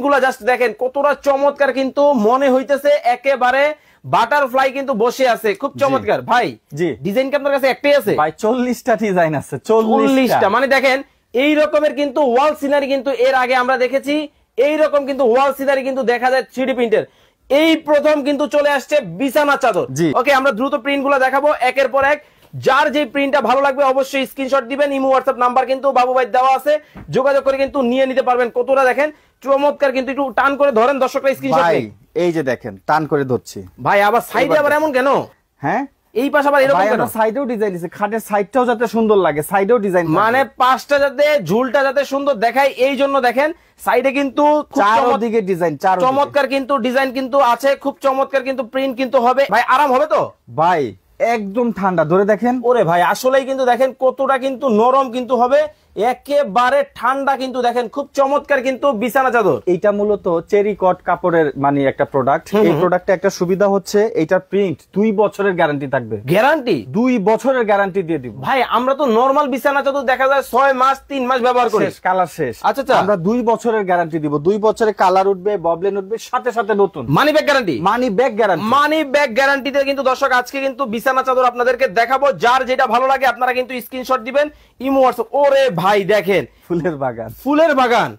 গুলা জাস্ট দেখেন কতটা চমৎকার, কিন্তু মনে হইতেছে একেবারে বাটারফ্লাই কিন্তু বসে আছে, খুব চমৎকার। ভাই জি, ডিজাইন কি আপনার কাছে একটাই আছে? ভাই 40টা ডিজাইন আছে, 40টা। মানে দেখেন এই রকমের কিন্তু ওয়াল সিনারি কিন্তু এর আগে আমরা দেখেছি, এই রকম কিন্তু ওয়াল সিনারি কিন্তু দেখা যায় 3D প্রিন্টের, এই প্রথম কিন্তু চলে আসছে বিছানা চাদর। ওকে, আমরা দ্রুত প্রিন্ট গুলো দেখাবো একের পর এক। যার যে প্রিন্টটা ভালো লাগবে অবশ্যই স্ক্রিনশট দিবেন, ইমো হোয়াটসঅ্যাপ নাম্বার কিন্তু বাবু ভাই দেওয়া আছে, যোগাযোগ করে কিন্তু নিয়ে নিতে পারবেন। কতটা দেখেন চমৎকার, কিন্তু একটু টান করে ধরেন দর্শকরা স্ক্রিনশট নেই। এই যে দেখেন টান করে ধরছি ভাই, আবার সাইডে আবার এমন কেন? হ্যাঁ, এই পাশে আবার এরকম কেন? সাইডেও ডিজাইন দিয়েছে, খাটের সাইডটাও যাতে সুন্দর লাগে, সাইডেও ডিজাইন, মানে পাঁচটা যাতে ঝুলটা যাতে সুন্দর দেখায় এই জন্য দেখেন সাইডে কিন্তু চারদিকে ডিজাইন, চমৎকার কিন্তু ডিজাইন কিন্তু আছে, খুব চমৎকার কিন্তু প্রিন্ট কিন্তু হবে। ভাই আরাম হবে তো? ভাই একদম ঠান্ডা, ধরে দেখেন। ওরে ভাই আসলেই কিন্তু দেখেন কতটা কিন্তু নরম কিন্তু হবে, একেবারে ঠান্ডা কিন্তু দেখেন, খুব চমৎকার কিন্তু বিছানা চাদর। এইটা মূলত চেরি কট কাপড়ের মানে একটা প্রোডাক্ট। এই প্রোডাক্টে একটা সুবিধা হচ্ছে এইটার প্রিন্ট 2 বছরের গ্যারান্টি থাকবে। গ্যারান্টি? 2 বছরের গ্যারান্টি দিয়ে দিব। ভাই আমরা তো নরমাল বিছানা চাদর দেখা যায় 6 মাস 3 মাস ব্যবহার করি, কালার শেষ। আচ্ছা, আমরা 2 বছরের গ্যারান্টি দিব। 2 বছরে কালার উঠবে, ববলেন উঠবে, সাথে সাথে নতুন money bag guarantee. Money bag guarantee, money bag গ্যারান্টিতে কিন্তু দর্শক আজকে কিন্তু বিছানা চাদর আপনাদেরকে দেখাবো। যার যেটা ভালো লাগে আপনারা কিন্তু স্ক্রিনশট দিবেন, ইমো হোয়াটসঅ্যাপ। ওরে ভাই দেখেন ফুলের বাগান, ফুলের বাগান।